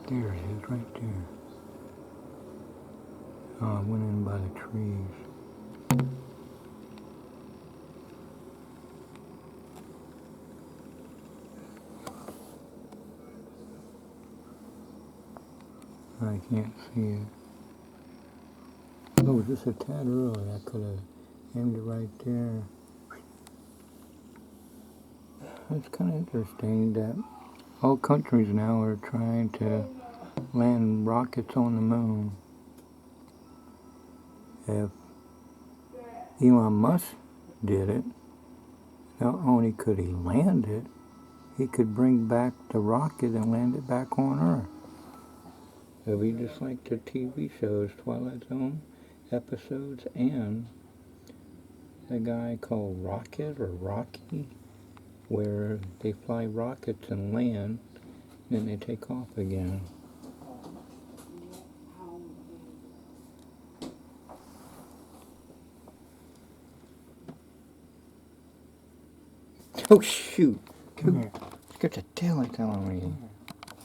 There it is, right there. Oh, I went in by the trees. I can't see it. Oh, just a tad early. I could have aimed it right there. It's kind of interesting that all countries now are trying to land rockets on the moon. If Elon Musk did it, not only could he land it, he could bring back the rocket and land it back on Earth. It'll be just like the TV shows, Twilight Zone episodes, and the guy called Rocket or Rocky, where they fly rockets and land, then they take off again. Oh shoot! Come here. Let's get the tail lights on me.